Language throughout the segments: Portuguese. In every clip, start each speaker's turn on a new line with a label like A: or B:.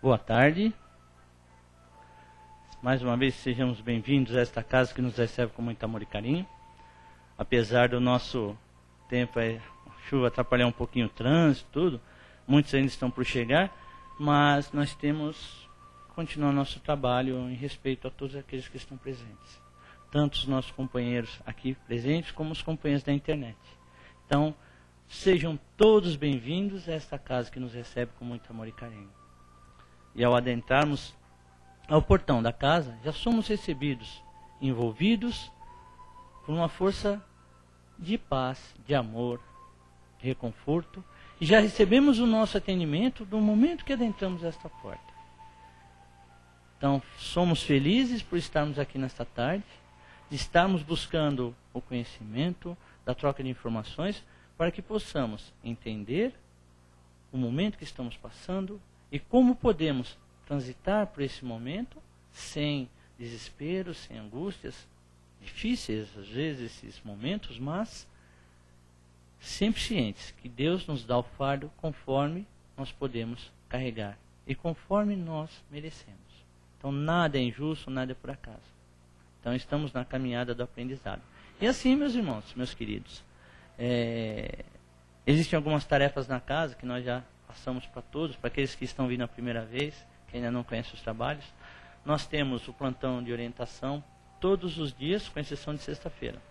A: Boa tarde. Mais uma vez sejamos bem-vindos a esta casa que nos recebe com muito amor e carinho. Apesar do nosso tempo, a chuva atrapalhar um pouquinho o trânsito, tudo, muitos ainda estão por chegar, mas nós temos que continuar nosso trabalho em respeito a todos aqueles que estão presentes. Tanto os nossos companheiros aqui presentes, como os companheiros da internet. Então, sejam todos bem-vindos a esta casa que nos recebe com muito amor e carinho. E ao adentrarmos ao portão da casa, já somos recebidos, envolvidos por uma força de paz, de amor, de reconforto. E já recebemos o nosso atendimento do momento que adentramos esta porta. Então, somos felizes por estarmos aqui nesta tarde, de estarmos buscando o conhecimento, da troca de informações, para que possamos entender o momento que estamos passando e como podemos transitar por esse momento sem desespero, sem angústias. Difíceis às vezes esses momentos, mas sempre cientes que Deus nos dá o fardo conforme nós podemos carregar e conforme nós merecemos. Então nada é injusto, nada é por acaso. Então estamos na caminhada do aprendizado. E assim, meus irmãos, meus queridos, existem algumas tarefas na casa que nós já passamos para todos, para aqueles que estão vindo a primeira vez, que ainda não conhecem os trabalhos. Nós temos o plantão de orientação todos os dias, com exceção de sexta-feira.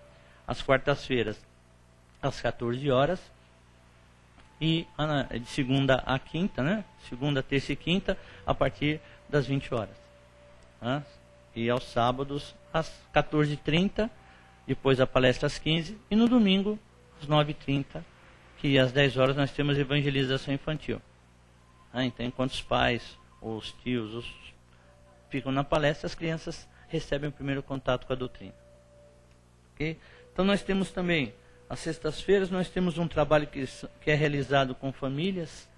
A: Às quartas-feiras, às 14 horas. E de segunda a quinta, né? Segunda, terça e quinta, a partir das 20 horas. Né? E aos sábados, às 14h30, depois a palestra às 15h, e no domingo, às 9h30, que às 10 horas nós temos evangelização infantil. Então, enquanto os pais, os tios, ficam na palestra, as crianças recebem o primeiro contato com a doutrina. Okay? Então, nós temos também, às sextas-feiras, nós temos um trabalho que é realizado com famílias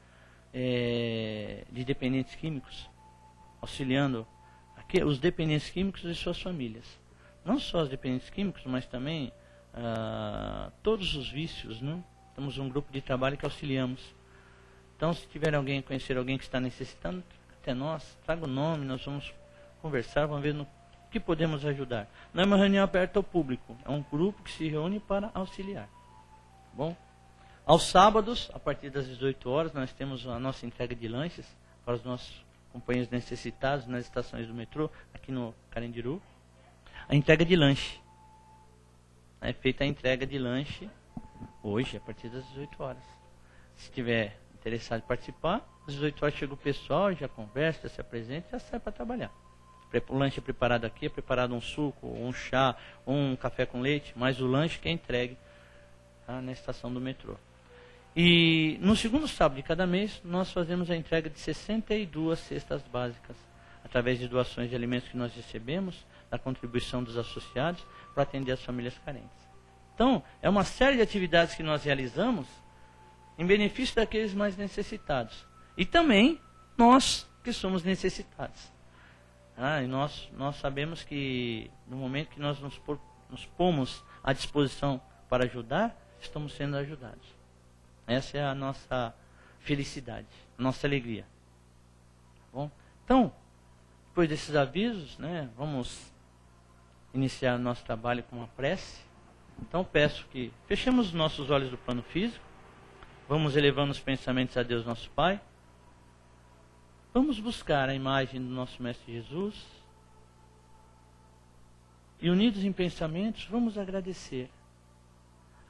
A: de dependentes químicos, auxiliando os dependentes químicos e suas famílias. Não só os dependentes químicos, mas também todos os vícios, né? Temos um grupo de trabalho que auxiliamos. Então, se tiver alguém, conhecer alguém que está necessitando, até nós, traga o nome, nós vamos conversar, vamos ver no que podemos ajudar. Não é uma reunião aberta ao público, é um grupo que se reúne para auxiliar. Bom? Aos sábados, a partir das 18 horas, nós temos a nossa entrega de lanches para os nossos companheiros necessitados nas estações do metrô, aqui no Carandiru. A entrega de lanche. É feita a entrega de lanche hoje, a partir das 18 horas. Se tiver interessado em participar, às 18 horas chega o pessoal, já conversa, já se apresenta, já sai para trabalhar. O lanche é preparado aqui, é preparado um suco, um chá, um café com leite, mas o lanche que é entregue na estação do metrô. E no segundo sábado de cada mês, nós fazemos a entrega de 62 cestas básicas, através de doações de alimentos que nós recebemos, da contribuição dos associados, para atender as famílias carentes. Então, é uma série de atividades que nós realizamos em benefício daqueles mais necessitados. E também nós que somos necessitados. E nós sabemos que no momento que nós nos pomos à disposição para ajudar, estamos sendo ajudados. Essa é a nossa felicidade, a nossa alegria. Tá bom? Então, depois desses avisos, né, vamos iniciar o nosso trabalho com uma prece. Então peço que fechemos os nossos olhos do plano físico, vamos elevando os pensamentos a Deus nosso Pai, vamos buscar a imagem do nosso Mestre Jesus e unidos em pensamentos vamos agradecer.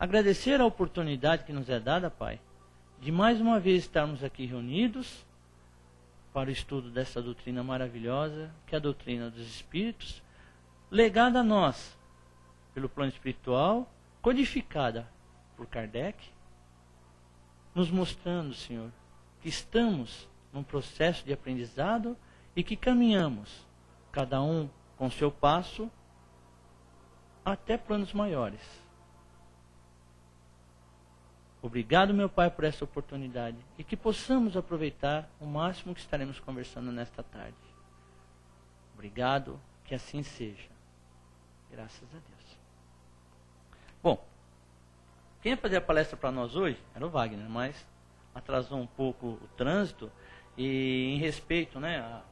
A: Agradecer a oportunidade que nos é dada, Pai, de mais uma vez estarmos aqui reunidos para o estudo dessa doutrina maravilhosa, que é a doutrina dos Espíritos, legada a nós pelo plano espiritual, codificada por Kardec, nos mostrando, Senhor, que estamos num processo de aprendizado e que caminhamos, cada um com seu passo, até planos maiores. Obrigado, meu Pai, por essa oportunidade e que possamos aproveitar o máximo que estaremos conversando nesta tarde. Obrigado, que assim seja. Graças a Deus. Bom, quem ia fazer a palestra para nós hoje era o Wagner, mas atrasou um pouco o trânsito E em respeito, né,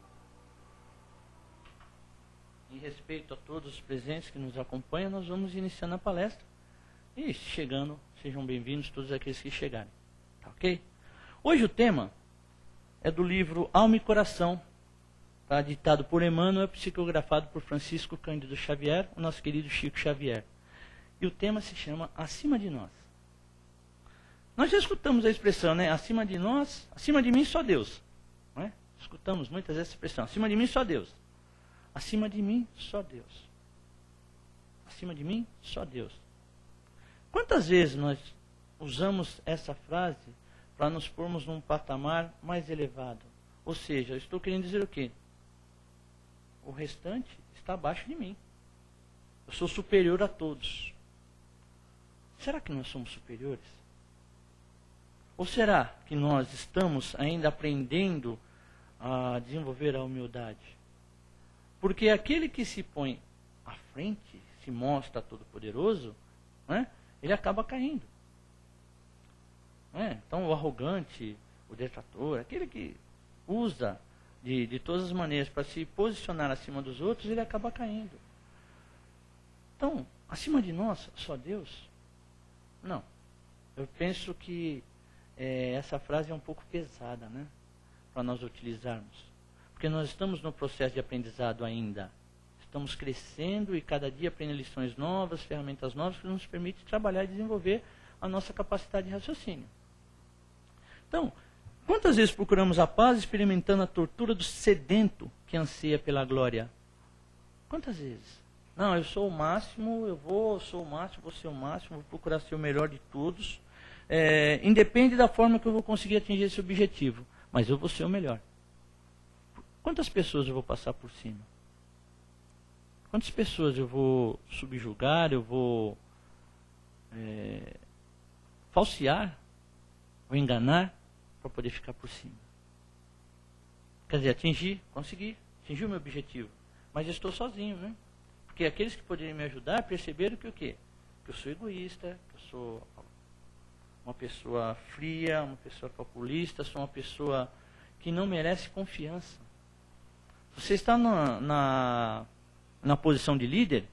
A: em respeito a todos os presentes que nos acompanham, nós vamos iniciando a palestra. E chegando, sejam bem-vindos todos aqueles que chegarem. Tá, ok? Hoje o tema é do livro Alma e Coração, tá, ditado por Emmanuel, psicografado por Francisco Cândido Xavier, o nosso querido Chico Xavier. E o tema se chama Acima de Nós. Nós já escutamos a expressão, né? Acima de nós, acima de mim só Deus. Não é? Escutamos muitas vezes essa expressão, acima de mim só Deus. Acima de mim só Deus. Acima de mim só Deus. Quantas vezes nós usamos essa frase para nos pormos num patamar mais elevado? Ou seja, eu estou querendo dizer o quê? O restante está abaixo de mim. Eu sou superior a todos. Será que nós somos superiores? Ou será que nós estamos ainda aprendendo a desenvolver a humildade? Porque aquele que se põe à frente, se mostra todo-poderoso, né, ele acaba caindo. Então o arrogante, o detrator, aquele que usa de todas as maneiras para se posicionar acima dos outros, ele acaba caindo. Então, acima de nós, só Deus? Não. Eu penso que essa frase é um pouco pesada, né, para nós utilizarmos. Porque nós estamos no processo de aprendizado ainda. Estamos crescendo e cada dia aprendendo lições novas, ferramentas novas que nos permitem trabalhar e desenvolver a nossa capacidade de raciocínio. Então, quantas vezes procuramos a paz experimentando a tortura do sedento que anseia pela glória? Quantas vezes? Não, eu sou o máximo, sou o máximo, vou ser o máximo, vou procurar ser o melhor de todos. Independe da forma que eu vou conseguir atingir esse objetivo, mas eu vou ser o melhor. Quantas pessoas eu vou passar por cima? Quantas pessoas eu vou subjugar, eu vou falsear, ou enganar, para poder ficar por cima? Quer dizer, consegui atingir o meu objetivo, mas eu estou sozinho, né? Porque aqueles que poderiam me ajudar perceberam que o quê? Que eu sou egoísta, que eu sou uma pessoa fria, uma pessoa calculista, sou uma pessoa que não merece confiança. Você está na posição de líder,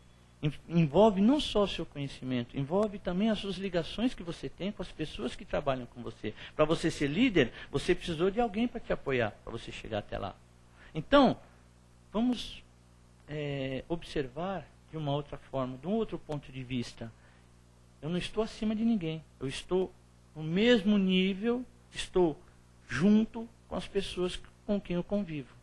A: envolve não só o seu conhecimento, envolve também as suas ligações que você tem com as pessoas que trabalham com você. Para você ser líder, você precisou de alguém para te apoiar, para você chegar até lá. Então, vamos observar de uma outra forma, de um outro ponto de vista. Eu não estou acima de ninguém, eu estou no mesmo nível, estou junto com as pessoas com quem eu convivo.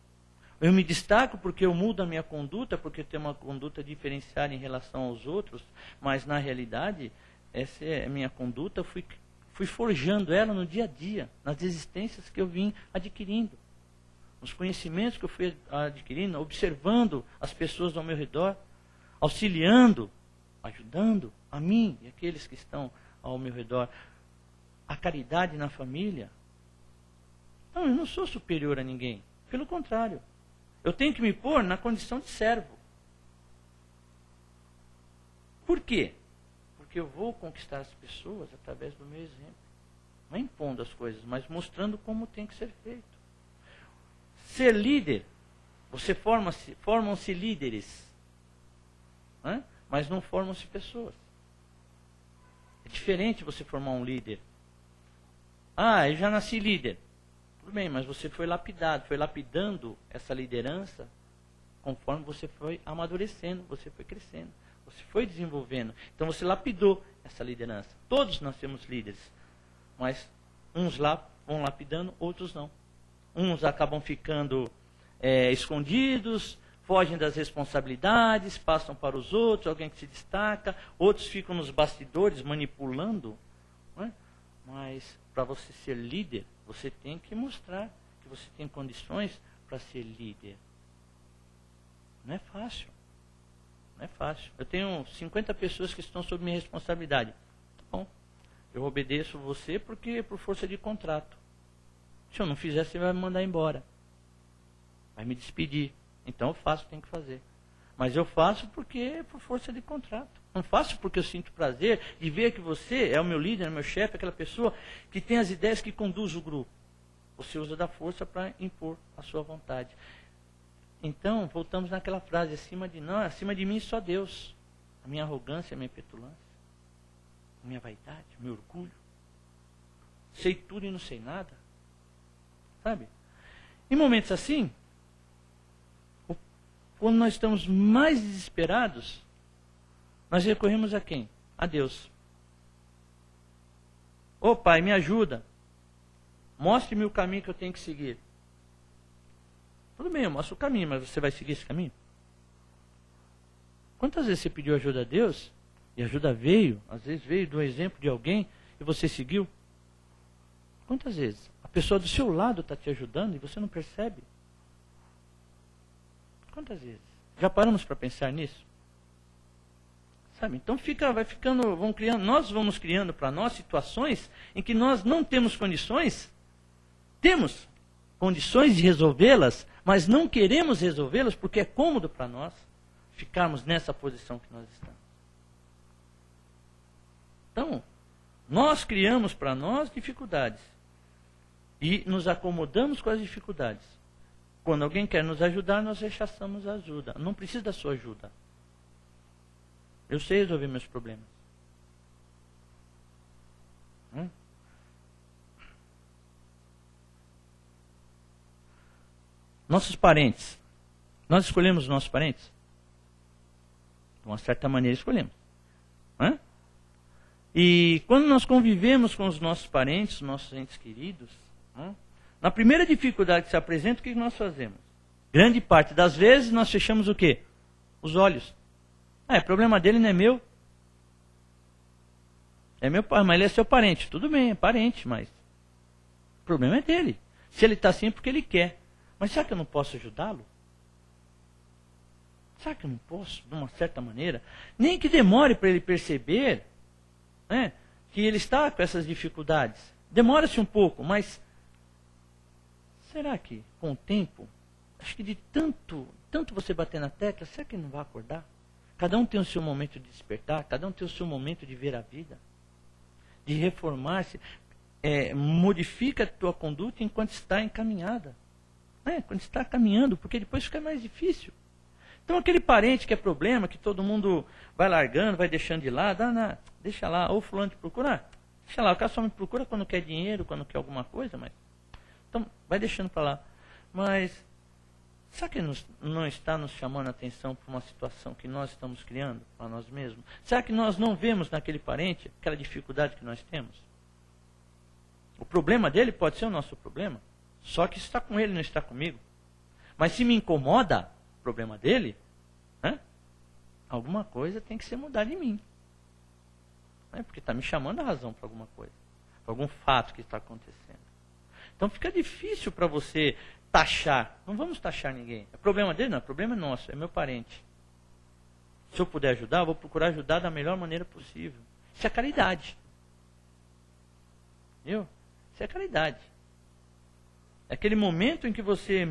A: Eu me destaco porque eu mudo a minha conduta, porque eu tenho uma conduta diferenciada em relação aos outros, mas na realidade, essa é a minha conduta, fui forjando ela no dia a dia, nas existências que eu vim adquirindo, nos conhecimentos que eu fui adquirindo, observando as pessoas ao meu redor, auxiliando, ajudando a mim e aqueles que estão ao meu redor, a caridade na família. Não, eu não sou superior a ninguém, pelo contrário. Eu tenho que me pôr na condição de servo. Por quê? Porque eu vou conquistar as pessoas através do meu exemplo. Não impondo as coisas, mas mostrando como tem que ser feito. Ser líder, formam-se líderes, né? Mas não formam-se pessoas. É diferente você formar um líder. Eu já nasci líder. Tudo bem, mas você foi lapidado, foi lapidando essa liderança conforme você foi amadurecendo, você foi crescendo, você foi desenvolvendo. Então você lapidou essa liderança. Todos nós temos líderes, mas uns lá vão lapidando, outros não. Uns acabam ficando escondidos, fogem das responsabilidades, passam para os outros, alguém que se destaca, outros ficam nos bastidores manipulando, não é? Mas para você ser líder, você tem que mostrar que você tem condições para ser líder. Não é fácil. Não é fácil. Eu tenho 50 pessoas que estão sob minha responsabilidade. Tá bom. Eu obedeço você porque é por força de contrato. Se eu não fizer, você vai me mandar embora. Vai me despedir. Então eu faço o que tenho que fazer. Mas eu faço porque é por força de contrato. Não faço porque eu sinto prazer de ver que você é o meu líder, é o meu chefe, aquela pessoa que tem as ideias que conduz o grupo. Você usa da força para impor a sua vontade. Então, voltamos naquela frase, acima de mim só Deus. A minha arrogância, a minha petulância, a minha vaidade, o meu orgulho. Sei tudo e não sei nada. Sabe? Em momentos assim, quando nós estamos mais desesperados, nós recorremos a quem? A Deus. Ô Pai, me ajuda. Mostre-me o caminho que eu tenho que seguir. Tudo bem, eu mostro o caminho, mas você vai seguir esse caminho? Quantas vezes você pediu ajuda a Deus, e a ajuda veio, às vezes veio do exemplo de alguém, e você seguiu? Quantas vezes? A pessoa do seu lado está te ajudando e você não percebe? Quantas vezes? Já paramos para pensar nisso? Sabe? Então nós vamos criando para nós situações em que nós não temos condições de resolvê-las, mas não queremos resolvê-las porque é cômodo para nós ficarmos nessa posição que nós estamos. Então, nós criamos para nós dificuldades e nos acomodamos com as dificuldades. Quando alguém quer nos ajudar, nós rechaçamos a ajuda. Não precisa da sua ajuda. Eu sei resolver meus problemas. Nossos parentes. Nós escolhemos os nossos parentes? De uma certa maneira escolhemos. E quando nós convivemos com os nossos parentes, os nossos entes queridos, na primeira dificuldade que se apresenta, o que nós fazemos? Grande parte das vezes nós fechamos o quê? Os olhos. Problema dele não é meu. É meu pai, mas ele é seu parente. Tudo bem, é parente, mas o problema é dele. Se ele está assim é porque ele quer. Mas será que eu não posso ajudá-lo? Será que eu não posso, de uma certa maneira? Nem que demore para ele perceber que ele está com essas dificuldades. Demora-se um pouco, mas será que com o tempo, acho que de tanto você bater na tecla, será que ele não vai acordar? Cada um tem o seu momento de despertar, cada um tem o seu momento de ver a vida, de reformar-se. Modifica a tua conduta enquanto está encaminhada. Quando está caminhando, porque depois fica mais difícil. Então aquele parente que é problema, que todo mundo vai largando, vai deixando de lado, deixa lá, ou fulano te procura, deixa lá, o cara só me procura quando quer dinheiro, quando quer alguma coisa, mas então vai deixando para lá. Mas será que não está nos chamando a atenção para uma situação que nós estamos criando para nós mesmos? Será que nós não vemos naquele parente aquela dificuldade que nós temos? O problema dele pode ser o nosso problema, só que está com ele, não está comigo. Mas se me incomoda o problema dele, alguma coisa tem que ser mudada em mim. Porque está me chamando a razão para alguma coisa, para algum fato que está acontecendo. Então fica difícil para você taxar. Não vamos taxar ninguém. É problema dele? Não, é problema nosso, é meu parente. Se eu puder ajudar, eu vou procurar ajudar da melhor maneira possível. Isso é caridade. Viu? Isso é caridade. É aquele momento em que você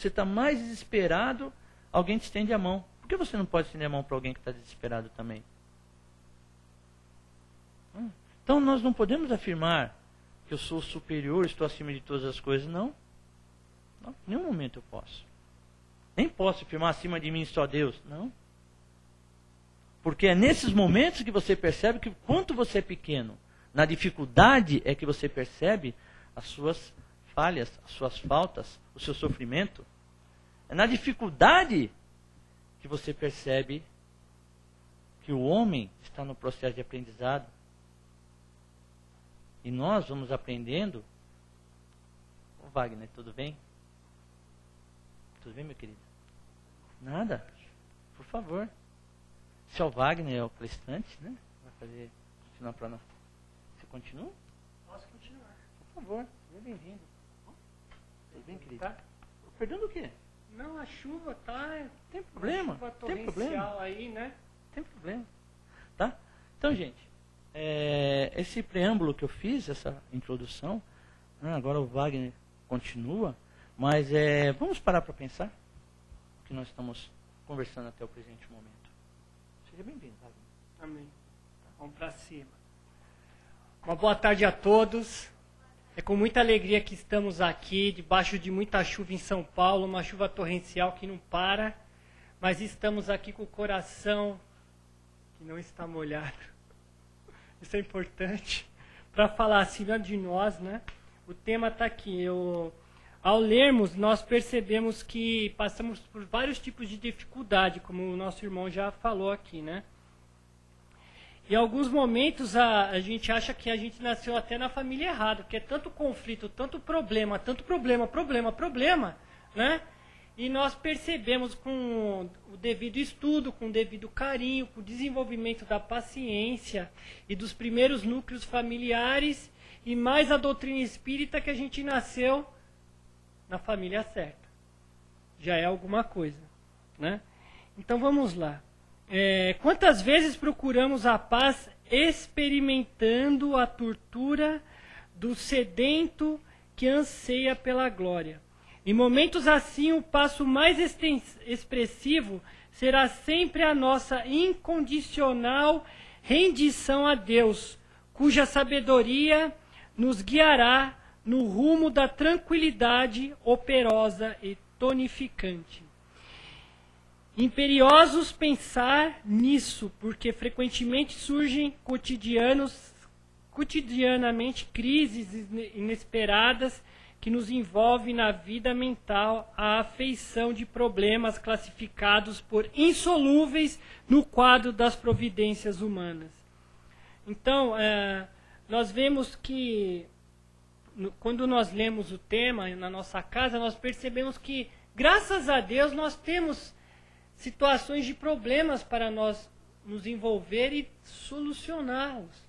A: está mais desesperado, alguém te estende a mão. Por que você não pode estender a mão para alguém que está desesperado também? Então nós não podemos afirmar que eu sou superior, estou acima de todas as coisas, não. Não, em nenhum momento eu posso. Nem posso afirmar acima de mim só Deus, não. Porque é nesses momentos que você percebe que quanto você é pequeno. Na dificuldade é que você percebe as suas falhas, as suas faltas, o seu sofrimento. É na dificuldade que você percebe que o homem está no processo de aprendizado. E nós vamos aprendendo. Ô Wagner, tudo bem? Tudo bem, meu querido? Nada? Por favor. Se é o Wagner, é o Clestante, né? Vai continuar para nós. Você continua?
B: Posso continuar.
A: Por favor, seja bem-vindo. Tudo bem, querido?
B: Tá?
A: Perdendo o quê?
B: Não, a chuva tá.
A: Tem problema?
B: Chuva
A: Tem problema?
B: aí, né?
A: Tem problema. Tá? Então, gente, esse preâmbulo que eu fiz, essa introdução, agora o Wagner continua, mas vamos parar para pensar o que nós estamos conversando até o presente momento. Seja bem-vindo, Wagner.
B: Amém. Vamos para cima. Uma boa tarde a todos. É com muita alegria que estamos aqui, debaixo de muita chuva em São Paulo, uma chuva torrencial que não para, mas estamos aqui com o coração que não está molhado. Isso é importante para falar acima de nós, né? O tema está aqui. Ao lermos, nós percebemos que passamos por vários tipos de dificuldade, como o nosso irmão já falou aqui, né? Em alguns momentos a gente acha que a gente nasceu até na família errada, porque é tanto conflito, tanto problema, né? E nós percebemos com o devido estudo, com o devido carinho, com o desenvolvimento da paciência e dos primeiros núcleos familiares e mais a doutrina espírita que a gente nasceu na família certa. Já é alguma coisa, né? Então vamos lá. Quantas vezes procuramos a paz experimentando a tortura do sedento que anseia pela glória? Em momentos assim, o passo mais expressivo será sempre a nossa incondicional rendição a Deus, cuja sabedoria nos guiará no rumo da tranquilidade operosa e tonificante. Imperiosos pensar nisso, porque frequentemente surgem cotidianamente crises inesperadas que nos envolvem na vida mental a afeição de problemas classificados por insolúveis no quadro das providências humanas. Então, nós vemos que, quando nós lemos o tema na nossa casa, nós percebemos que, graças a Deus, nós temos situações de problemas para nós nos envolver e solucioná-los.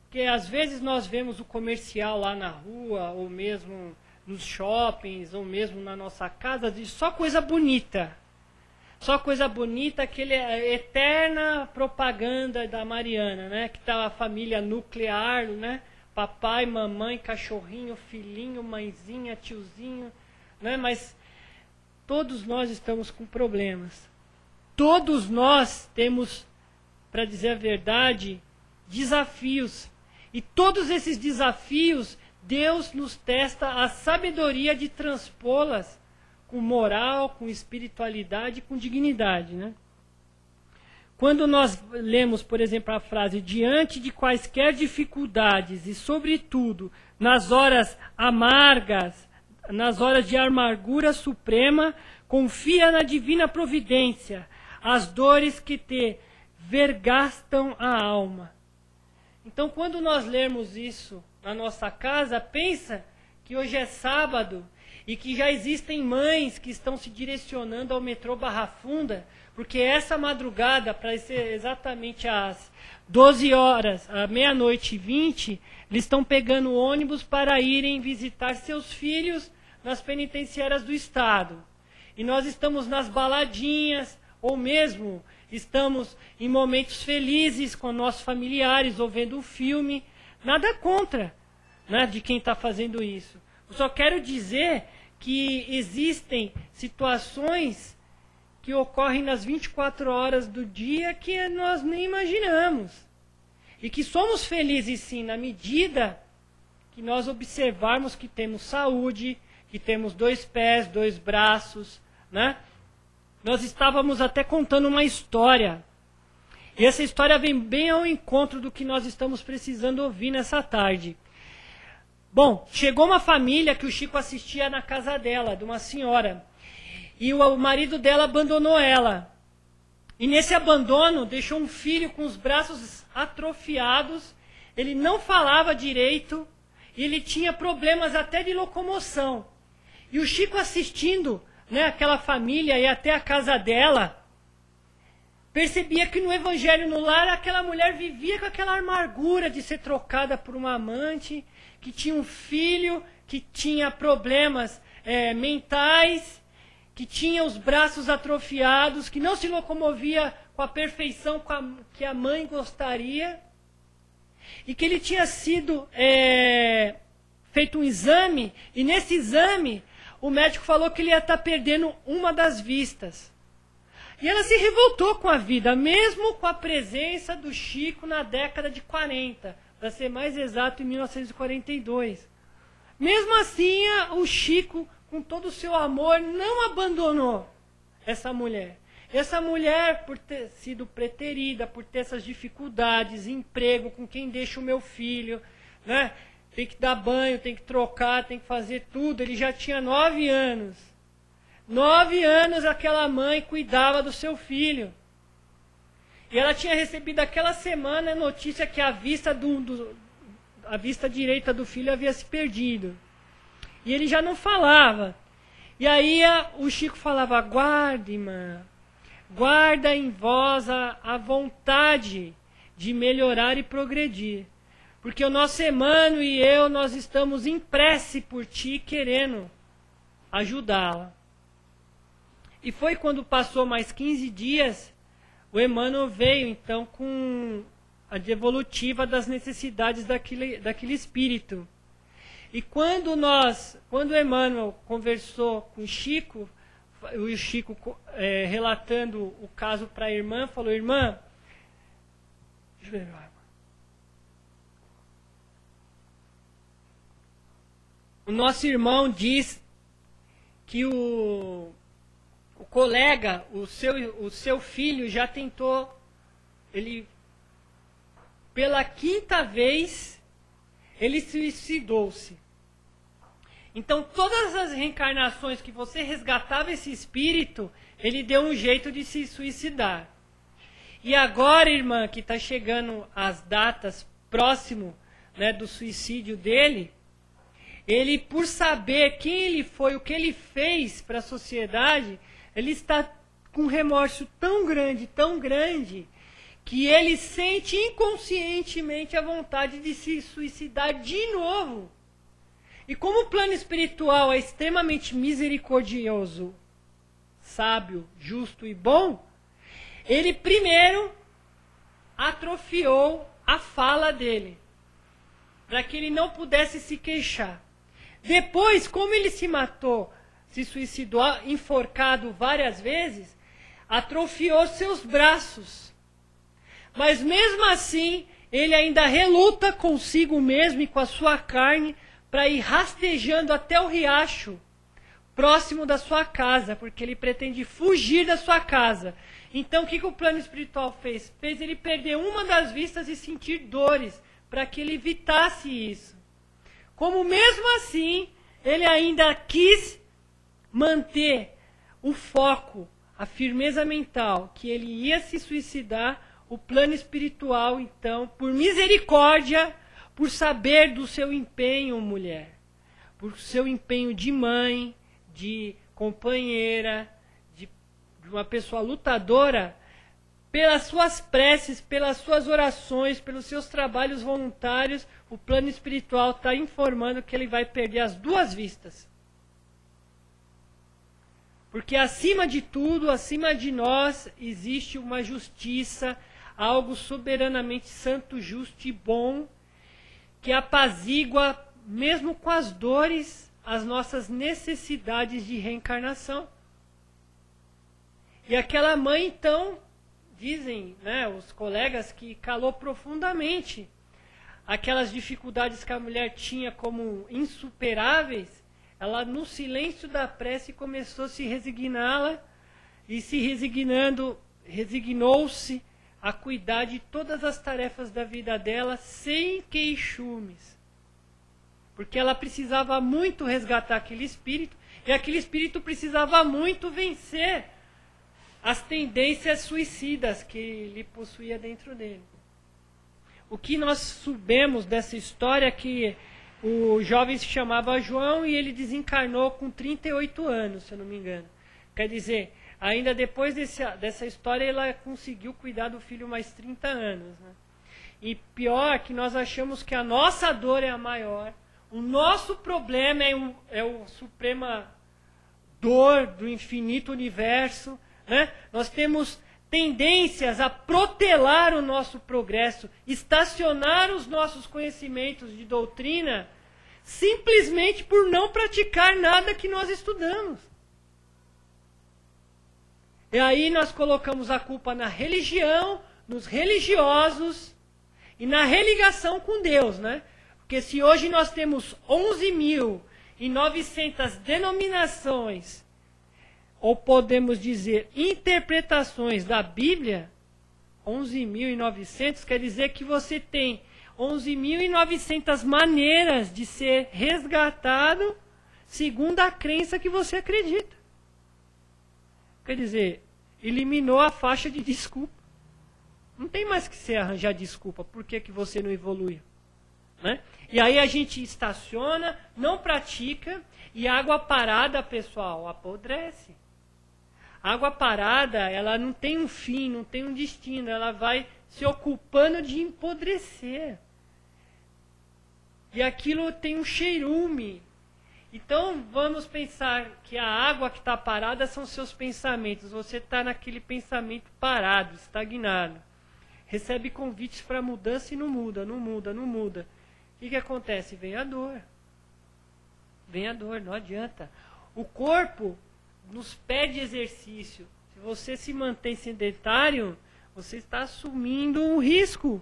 B: Porque às vezes nós vemos o comercial lá na rua, ou mesmo nos shoppings, ou mesmo na nossa casa, de só coisa bonita. Só coisa bonita, aquele eterna propaganda da Mariana, né? Que tá a família nuclear, né? Papai, mamãe, cachorrinho, filhinho, mãezinha, tiozinho, né? Mas todos nós estamos com problemas. Todos nós temos, para dizer a verdade, desafios. E todos esses desafios, Deus nos testa a sabedoria de transpô-las com moral, com espiritualidade, com dignidade, né? Quando nós lemos, por exemplo, a frase, diante de quaisquer dificuldades e, sobretudo, nas horas amargas, nas horas de amargura suprema, confia na divina providência, as dores que te vergastam a alma. Então, quando nós lermos isso na nossa casa, pensa que hoje é sábado e que já existem mães que estão se direcionando ao metrô Barra Funda, porque essa madrugada, para ser exatamente às 12 horas, à meia-noite e 20, eles estão pegando ônibus para irem visitar seus filhos nas penitenciárias do Estado. E nós estamos nas baladinhas, ou mesmo estamos em momentos felizes com nossos familiares, ou vendo um filme. Nada contra, né, de quem está fazendo isso. Eu só quero dizer que existem situações que ocorrem nas 24 horas do dia que nós nem imaginamos. E que somos felizes sim, na medida que nós observarmos que temos saúde, que temos 2 pés, 2 braços, né? Nós estávamos até contando uma história. E essa história vem bem ao encontro do que nós estamos precisando ouvir nessa tarde. Bom, chegou uma família que o Chico assistia na casa dela, de uma senhora. E o marido dela abandonou ela. E nesse abandono deixou um filho com os braços atrofiados. Ele não falava direito. E ele tinha problemas até de locomoção. E o Chico assistindo, né, aquela família e até a casa dela, percebia que no Evangelho no Lar aquela mulher vivia com aquela amargura de ser trocada por uma amante, que tinha um filho, que tinha problemas mentais, que tinha os braços atrofiados, que não se locomovia com a perfeição que a mãe gostaria, e que ele tinha sido feito um exame, e nesse exame o médico falou que ele ia estar perdendo uma das vistas. E ela se revoltou com a vida, mesmo com a presença do Chico na década de 40, para ser mais exato, em 1942. Mesmo assim, o Chico, com todo o seu amor, não abandonou essa mulher. Essa mulher, por ter sido preterida, por ter essas dificuldades, emprego, com quem deixa o meu filho, né? Tem que dar banho, tem que trocar, tem que fazer tudo. Ele já tinha 9 anos. 9 anos aquela mãe cuidava do seu filho. E ela tinha recebido aquela semana a notícia que a vista a vista direita do filho havia se perdido. E ele já não falava. E aí o Chico falava, guarde, irmã, guarda em vós a vontade de melhorar e progredir. Porque o nosso Emmanuel e eu, nós estamos em prece por ti, querendo ajudá-la. E foi quando passou mais 15 dias, o Emmanuel veio então com a devolutiva das necessidades daquele espírito. E quando o Emmanuel conversou com o Chico relatando o caso para a irmã, falou, irmã, deixa eu ver, o nosso irmão diz que o colega, o seu filho já tentou, ele, pela 5ª vez, ele suicidou-se. Então, todas as reencarnações que você resgatava esse espírito, ele deu um jeito de se suicidar. E agora, irmã, que está chegando as datas próximo, né, do suicídio dele, ele, por saber quem ele foi, o que ele fez para a sociedade, ele está com um remorso tão grande, que ele sente inconscientemente a vontade de se suicidar de novo. E como o plano espiritual é extremamente misericordioso, sábio, justo e bom, ele primeiro atrofiou a fala dele, para que ele não pudesse se queixar. Depois, como ele se matou, se suicidou enforcado várias vezes, atrofiou seus braços. Mas mesmo assim, ele ainda reluta consigo mesmo e com a sua carne para ir rastejando até o riacho próximo da sua casa, porque ele pretende fugir da sua casa. Então o que o plano espiritual fez? Fez ele perder uma das vistas e sentir dores, para que ele evitasse isso. Como mesmo assim, ele ainda quis manter o foco, a firmeza mental, que ele ia se suicidar, o plano espiritual, então, por misericórdia, por saber do seu empenho, mulher, por seu empenho de mãe, de companheira, de uma pessoa lutadora, pelas suas preces, pelas suas orações, pelos seus trabalhos voluntários, o plano espiritual está informando que ele vai perder as 2 vistas. Porque acima de tudo, acima de nós, existe uma justiça, algo soberanamente santo, justo e bom, que apazigua, mesmo com as dores, as nossas necessidades de reencarnação. E aquela mãe, então, dizem, né, os colegas, que calou profundamente aquelas dificuldades que a mulher tinha como insuperáveis. Ela, no silêncio da prece, começou a se resigná-la, e se resignando, resignou-se a cuidar de todas as tarefas da vida dela sem queixumes. Porque ela precisava muito resgatar aquele espírito, e aquele espírito precisava muito vencer as tendências suicidas que ele possuía dentro dele. O que nós soubemos dessa história é que o jovem se chamava João e ele desencarnou com 38 anos, se eu não me engano. Quer dizer, ainda depois dessa história, ela conseguiu cuidar do filho mais 30 anos. Né? E pior, que nós achamos que a nossa dor é a maior. O nosso problema é o suprema dor do infinito universo. Né? Nós temos tendências a protelar o nosso progresso, estacionar os nossos conhecimentos de doutrina, simplesmente por não praticar nada que nós estudamos. E aí nós colocamos a culpa na religião, nos religiosos e na religação com Deus, né? Porque se hoje nós temos 11.900 denominações, ou podemos dizer interpretações da Bíblia, 11.900 quer dizer que você tem 11.900 maneiras de ser resgatado segundo a crença que você acredita. Quer dizer, eliminou a faixa de desculpa. Não tem mais que você arranjar desculpa. Por que você não evoluiu? Né? E aí a gente estaciona, não pratica, e a água parada, pessoal, apodrece. A água parada, ela não tem um fim, não tem um destino, ela vai se ocupando de empodrecer. E aquilo tem um cheirume. Então vamos pensar que a água que está parada são seus pensamentos. Você está naquele pensamento parado, estagnado. Recebe convites para mudança e não muda, não muda, não muda. O que acontece? Vem a dor. Vem a dor, não adianta. O corpo nos pede exercício. Se você se mantém sedentário, você está assumindo um risco.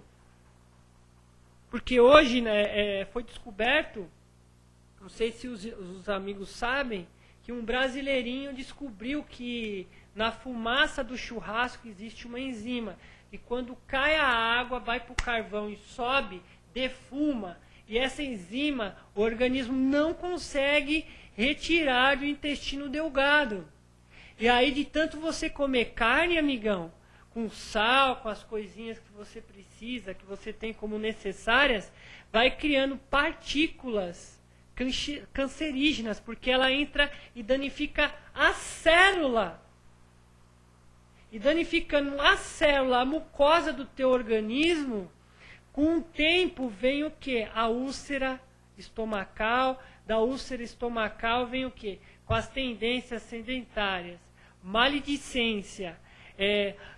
B: Porque hoje, né, foi descoberto, não sei se os amigos sabem, que um brasileirinho descobriu que na fumaça do churrasco existe uma enzima. E quando cai a água, vai para o carvão e sobe, defuma. E essa enzima, o organismo não consegue retirar do intestino delgado. E aí, de tanto você comer carne, amigão, com sal, com as coisinhas que você precisa, que você tem como necessárias, vai criando partículas cancerígenas, porque ela entra e danifica a célula. E danificando a célula, a mucosa do teu organismo, com o tempo vem o quê? A úlcera estomacal. Da úlcera estomacal vem o quê? Com as tendências sedentárias, maledicência,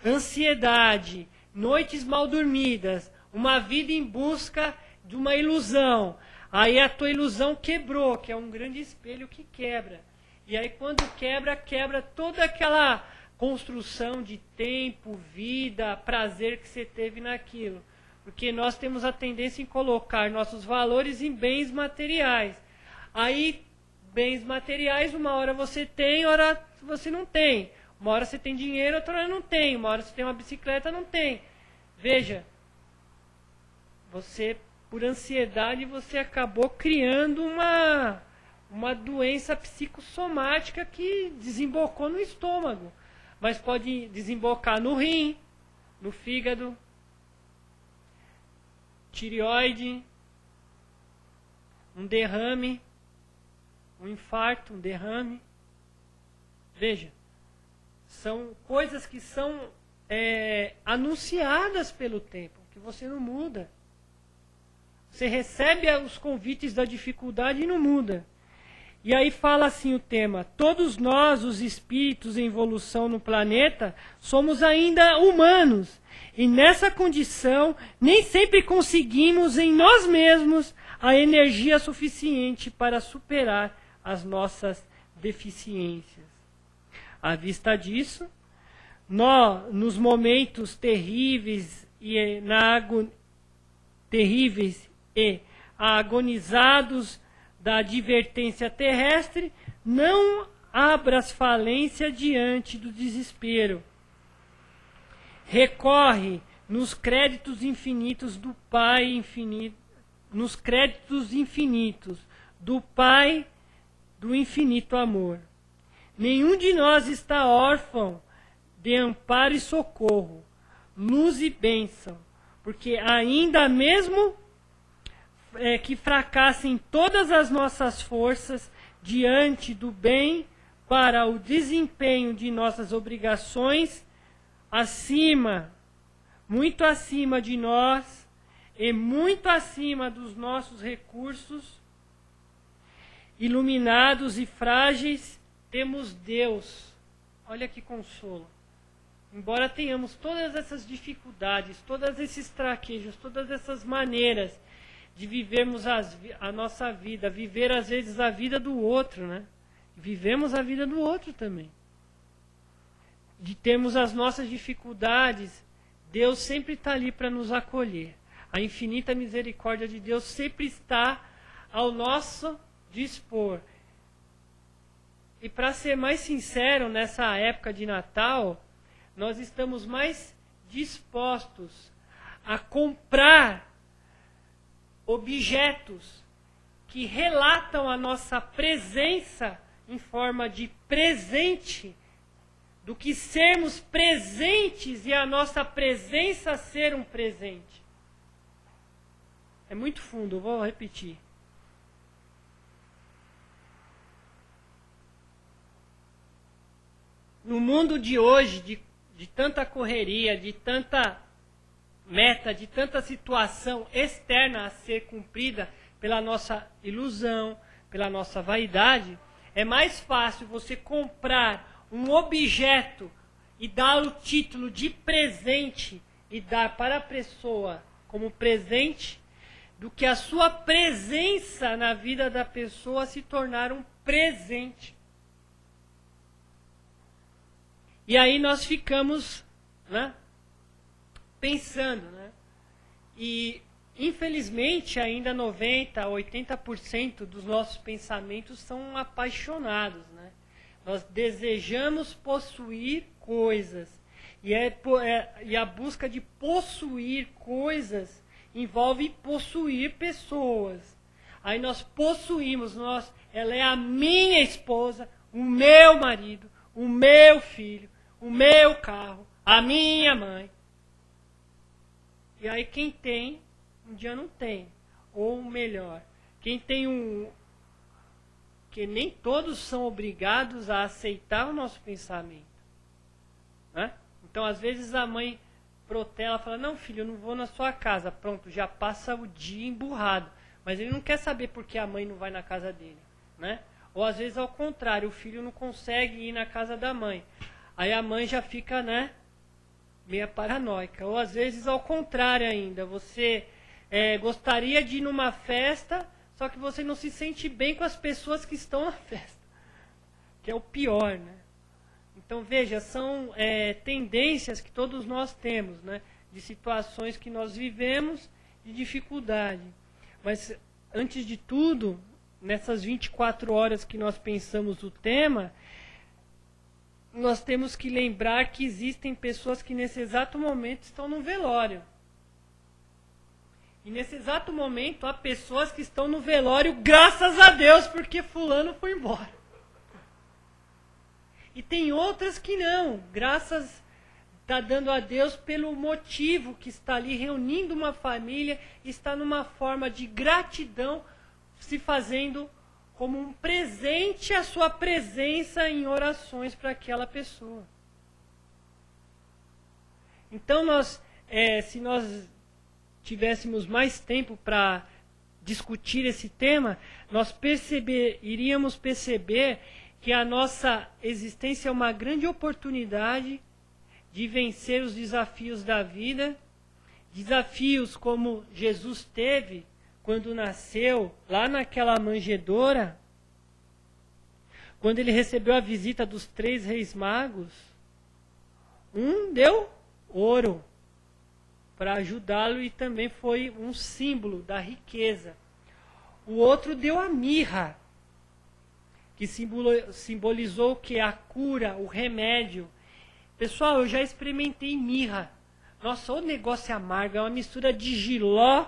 B: ansiedade, noites mal dormidas, uma vida em busca de uma ilusão. Aí a tua ilusão quebrou, que é um grande espelho que quebra. E aí quando quebra, quebra toda aquela construção de tempo, vida, prazer que você teve naquilo. Porque nós temos a tendência em colocar nossos valores em bens materiais. Aí, bens materiais, uma hora você tem, outra hora você não tem. Uma hora você tem dinheiro, outra hora não tem. Uma hora você tem uma bicicleta, não tem. Veja, você, por ansiedade, você acabou criando uma doença psicossomática que desembocou no estômago. Mas pode desembocar no rim, no fígado, tireoide, um derrame, um infarto, um derrame. Veja, são coisas que são anunciadas pelo tempo, que você não muda. Você recebe os convites da dificuldade e não muda. E aí fala assim o tema: todos nós, os espíritos em evolução no planeta, somos ainda humanos. E nessa condição, nem sempre conseguimos em nós mesmos a energia suficiente para superar as nossas deficiências. À vista disso, nós, nos momentos terríveis e agonizados da advertência terrestre, não abras falência diante do desespero. Recorre nos créditos infinitos do Pai infinito, nos créditos infinitos do Pai do infinito amor. Nenhum de nós está órfão de amparo e socorro, luz e bênção, porque ainda mesmo que fracassem todas as nossas forças diante do bem para o desempenho de nossas obrigações, acima, muito acima de nós e muito acima dos nossos recursos, iluminados e frágeis, temos Deus. Olha que consolo. Embora tenhamos todas essas dificuldades, todos esses traquejos, todas essas maneiras de vivermos a nossa vida, viver às vezes a vida do outro, né? Vivemos a vida do outro também. De termos as nossas dificuldades, Deus sempre está ali para nos acolher. A infinita misericórdia de Deus sempre está ao nosso dispor. E para ser mais sincero, nessa época de Natal, nós estamos mais dispostos a comprar objetos que relatam a nossa presença em forma de presente, do que sermos presentes e a nossa presença ser um presente. É muito fundo, eu vou repetir. No mundo de hoje, de tanta correria, de tanta meta, de tanta situação externa a ser cumprida pela nossa ilusão, pela nossa vaidade, é mais fácil você comprar um objeto e dar o título de presente e dar para a pessoa como presente, do que a sua presença na vida da pessoa se tornar um presente. E aí nós ficamos, né, pensando, né? E infelizmente ainda 90%, 80% dos nossos pensamentos são apaixonados, né? Nós desejamos possuir coisas. E a busca de possuir coisas envolve possuir pessoas. Aí nós possuímos, ela é a minha esposa, o meu marido, o meu filho, o meu carro, a minha mãe. E aí quem tem, um dia não tem. Ou melhor, quem tem que nem todos são obrigados a aceitar o nosso pensamento. Né? Então, às vezes, a mãe protela, fala, não, filho, eu não vou na sua casa. Pronto, já passa o dia emburrado. Mas ele não quer saber por que a mãe não vai na casa dele. Né? Ou, às vezes, ao contrário, o filho não consegue ir na casa da mãe. Aí a mãe já fica, né, meio paranoica. Ou, às vezes, ao contrário ainda. Você gostaria de ir numa festa, só que você não se sente bem com as pessoas que estão na festa. Que é o pior, né? Então, veja, são tendências que todos nós temos, né? De situações que nós vivemos, de dificuldade. Mas, antes de tudo, nessas 24 horas que nós pensamos o tema, nós temos que lembrar que existem pessoas que nesse exato momento estão no velório. E nesse exato momento há pessoas que estão no velório, graças a Deus, porque fulano foi embora. E tem outras que não, está dando a Deus pelo motivo que está ali reunindo uma família, está numa forma de gratidão, se fazendo como um presente a sua presença em orações para aquela pessoa. Então, se nós tivéssemos mais tempo para discutir esse tema, nós iríamos perceber que a nossa existência é uma grande oportunidade de vencer os desafios da vida, desafios como Jesus teve quando nasceu lá naquela manjedoura, quando ele recebeu a visita dos 3 reis magos. Um deu ouro para ajudá-lo e também foi um símbolo da riqueza. O outro deu a mirra, que simbolizou o que? A cura, o remédio. Pessoal, eu já experimentei mirra. Nossa, o negócio é amargo, é uma mistura de jiló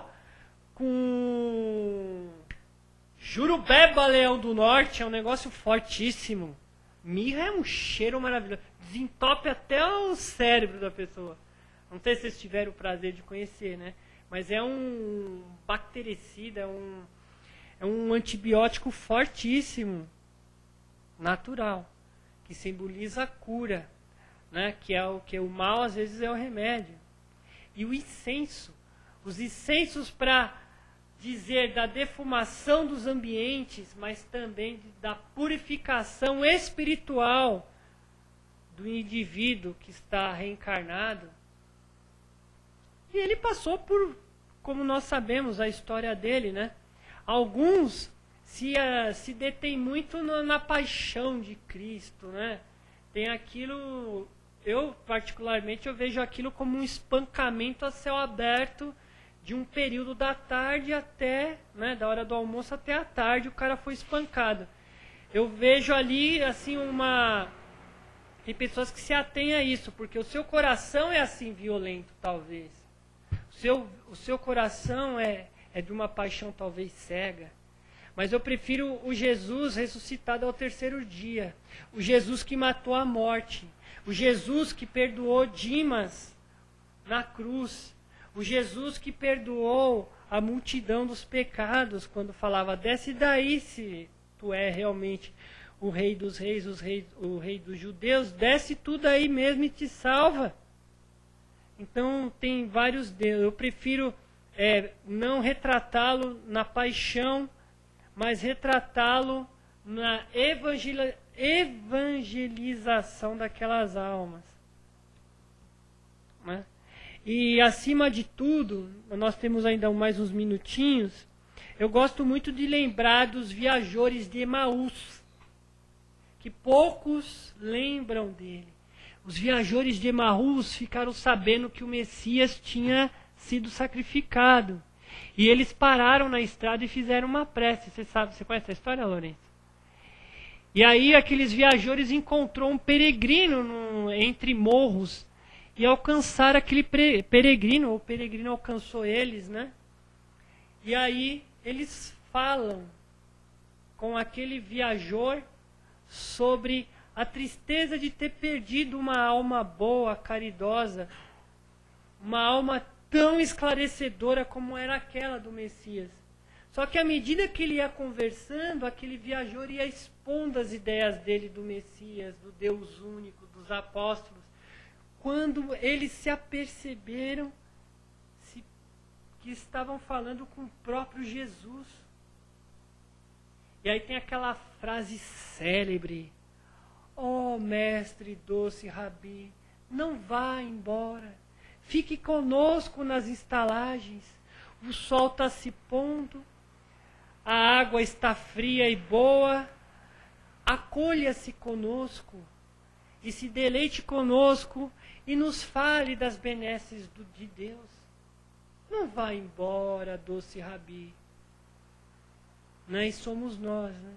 B: com jurubeba leão do norte, é um negócio fortíssimo. Mirra é um cheiro maravilhoso, desentope até o cérebro da pessoa. Não sei se vocês tiveram o prazer de conhecer, né? Mas é um bactericida, é um antibiótico fortíssimo, natural, que simboliza a cura, né? Que é o mal às vezes é o remédio. E o incenso, os incensos para dizer da defumação dos ambientes, mas também da purificação espiritual do indivíduo que está reencarnado. E ele passou por, como nós sabemos, a história dele, né? Alguns se detêm muito na paixão de Cristo, né? Tem aquilo, eu particularmente, eu vejo aquilo como um espancamento a céu aberto de um período da tarde até, né, da hora do almoço até a tarde, o cara foi espancado. Eu vejo ali, assim, tem pessoas que se atêm a isso, porque o seu coração é assim violento, talvez. O seu coração é de uma paixão talvez cega. Mas eu prefiro o Jesus ressuscitado ao terceiro dia. O Jesus que matou a morte. O Jesus que perdoou Dimas na cruz. O Jesus que perdoou a multidão dos pecados quando falava, desce daí se tu é realmente o rei dos reis, o rei dos judeus, desce tudo aí mesmo e te salva. Então tem vários deuses. Eu prefiro não retratá-lo na paixão, mas retratá-lo na evangelização daquelas almas. Né? E acima de tudo, nós temos ainda mais uns minutinhos, eu gosto muito de lembrar dos viajores de Emaús, que poucos lembram dele. Os viajores de Emaús ficaram sabendo que o Messias tinha sido sacrificado. E eles pararam na estrada e fizeram uma prece. Você conhece a história, Lourenço? E aí aqueles viajores encontrou um peregrino entre morros e alcançaram aquele peregrino, ou o peregrino alcançou eles, né? E aí eles falam com aquele viajor sobre a tristeza de ter perdido uma alma boa, caridosa, uma alma tão esclarecedora como era aquela do Messias. Só que à medida que ele ia conversando, aquele viajor ia expondo as ideias dele do Messias, do Deus único, dos apóstolos. Quando eles se aperceberam que estavam falando com o próprio Jesus. E aí tem aquela frase célebre: ó mestre doce Rabi, não vá embora. Fique conosco nas estalagens. O sol está se pondo, a água está fria e boa. Acolha-se conosco e se deleite conosco e nos fale das benesses de Deus. Não vá embora, doce Rabi. Nós somos nós, né?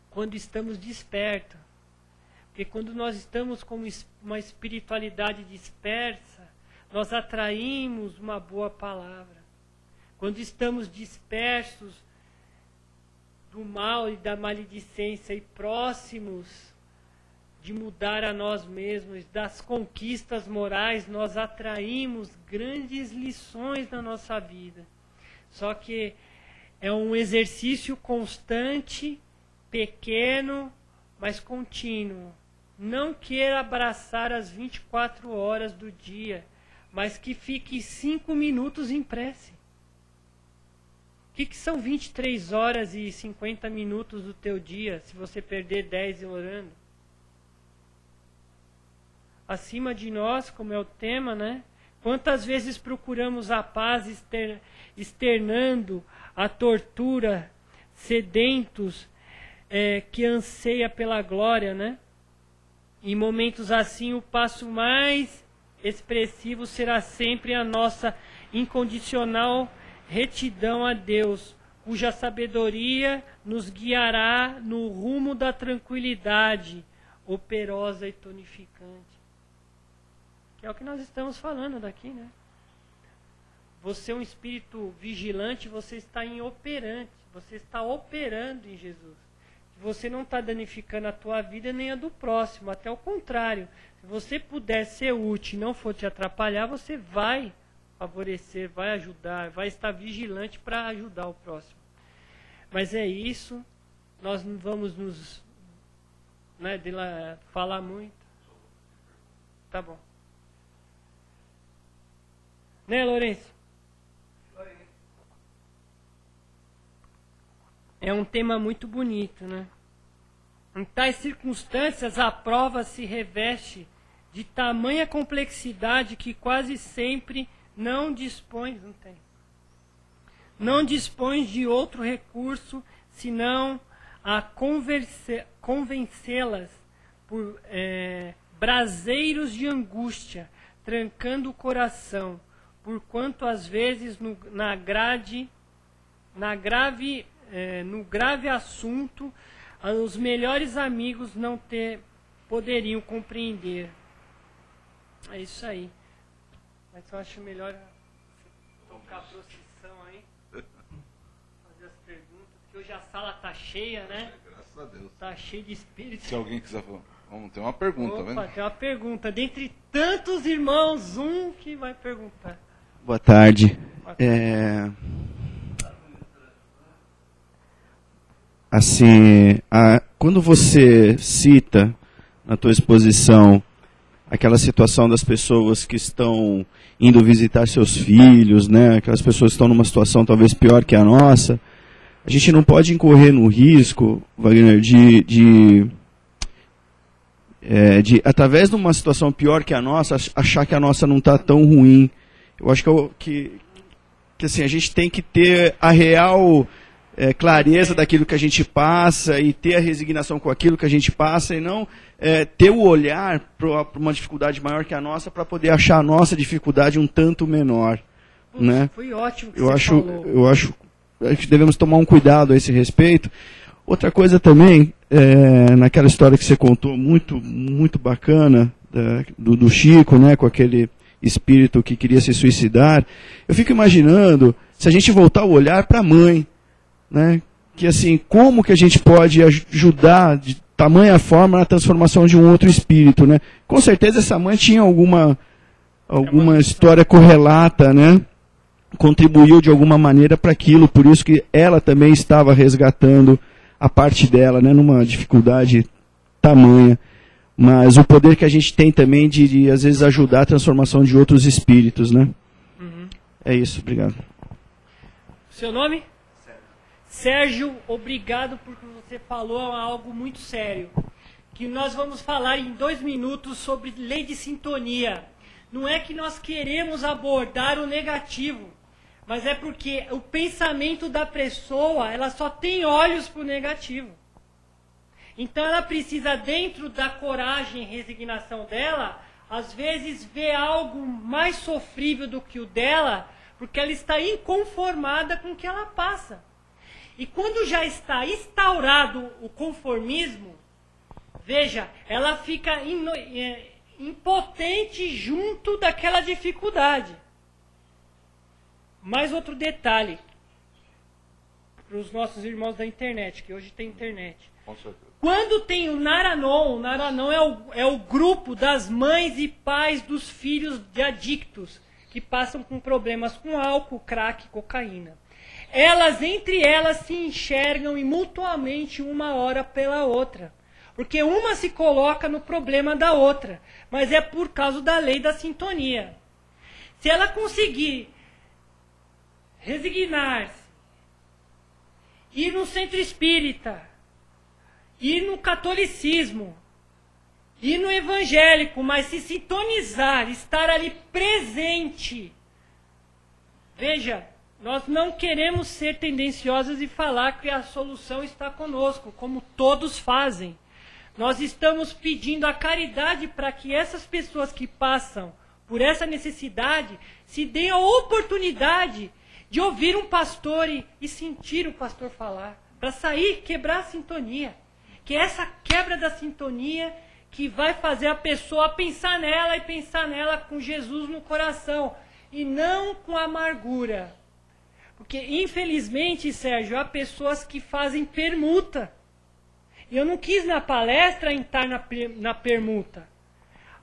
B: Quando estamos despertos. Porque quando nós estamos com uma espiritualidade dispersa, nós atraímos uma boa palavra. Quando estamos dispersos do mal e da maledicência e próximos de mudar a nós mesmos, das conquistas morais, nós atraímos grandes lições na nossa vida. Só que é um exercício constante, pequeno, mas contínuo. Não queira abraçar as 24 horas do dia, mas que fique 5 minutos em prece. O que são 23 horas e 50 minutos do teu dia, se você perder 10 orando? Acima de nós, como é o tema, né? Quantas vezes procuramos a paz externando a tortura, sedentos, que anseia pela glória, né? Em momentos assim, o passo mais expressivo será sempre a nossa incondicional retidão a Deus, cuja sabedoria nos guiará no rumo da tranquilidade, operosa e tonificante. Que é o que nós estamos falando daqui, né? Você é um espírito vigilante, você está operante, você está operando em Jesus. Você não está danificando a tua vida nem a do próximo, até o contrário. Se você puder ser útil e não for te atrapalhar, você vai favorecer, vai ajudar, vai estar vigilante para ajudar o próximo. Mas é isso, nós não vamos nos falar muito. Tá bom. Né, Lourenço? É um tema muito bonito, né? Em tais circunstâncias, a prova se reveste de tamanha complexidade que quase sempre não dispõe de outro recurso senão a convencê-las por braseiros de angústia, trancando o coração, porquanto às vezes no grave assunto, os melhores amigos não poderiam compreender. É isso aí. Mas eu acho melhor tocar a procissão aí, fazer as perguntas, porque hoje a sala tá cheia, né?
C: Graças a Deus.
B: Tá cheia de espíritos.
C: Se alguém quiser falar. Vamos ter uma pergunta,
B: Opa,
C: vendo?
B: tem uma pergunta. Dentre tantos irmãos, um que vai perguntar.
D: Boa tarde. Assim, quando você cita na tua exposição aquela situação das pessoas que estão indo visitar seus filhos, né? Aquelas pessoas que estão numa situação talvez pior que a nossa, a gente não pode incorrer no risco, Wagner, de através de uma situação pior que a nossa, achar que a nossa não está tão ruim. Eu acho que assim, a gente tem que ter a real clareza daquilo que a gente passa e ter a resignação com aquilo que a gente passa e não ter o olhar para uma dificuldade maior que a nossa para poder achar a nossa dificuldade um tanto menor. Né?
B: Foi ótimo que
D: eu
B: você
D: acho,
B: falou.
D: Eu acho que devemos tomar um cuidado a esse respeito. Outra coisa também, naquela história que você contou, muito, muito bacana, do Chico, né, com aquele espírito que queria se suicidar, eu fico imaginando se a gente voltar o olhar para a mãe, né, que assim, como que a gente pode ajudar de tamanha forma na transformação de um outro espírito, né? Com certeza essa mãe tinha alguma história correlata, né? Contribuiu de alguma maneira para aquilo, por isso que ela também estava resgatando a parte dela, né, numa dificuldade tamanha. Mas o poder que a gente tem também de às vezes, ajudar a transformação de outros espíritos, né?
B: Uhum.
D: É isso, obrigado.
B: Seu nome? Sérgio, obrigado porque você falou algo muito sério. Que nós vamos falar em 2 minutos sobre lei de sintonia. Não é que nós queremos abordar o negativo, mas é porque o pensamento da pessoa, ela só tem olhos para o negativo. Então ela precisa, dentro da coragem e resignação dela, às vezes ver algo mais sofrível do que o dela, porque ela está inconformada com o que ela passa. E quando já está instaurado o conformismo, veja, ela fica impotente junto daquela dificuldade. Mais outro detalhe para os nossos irmãos da internet, que hoje tem internet.
C: Com certeza.
B: Quando tem o Naranon é o grupo das mães e pais dos filhos de adictos que passam com problemas com álcool, crack, cocaína. Elas, entre elas, se enxergam e mutuamente uma hora pela outra. Porque uma se coloca no problema da outra, mas é por causa da lei da sintonia. Se ela conseguir resignar-se, ir no centro espírita, ir no catolicismo, ir no evangélico, mas se sintonizar, estar ali presente. Veja, nós não queremos ser tendenciosos e falar que a solução está conosco, como todos fazem. Nós estamos pedindo a caridade para que essas pessoas que passam por essa necessidade se deem a oportunidade de ouvir um pastor e sentir o pastor falar, para sair, quebrar a sintonia. Que é essa quebra da sintonia que vai fazer a pessoa pensar nela e pensar nela com Jesus no coração e não com amargura. Porque, infelizmente, Sérgio, há pessoas que fazem permuta. E eu não quis na palestra entrar na permuta.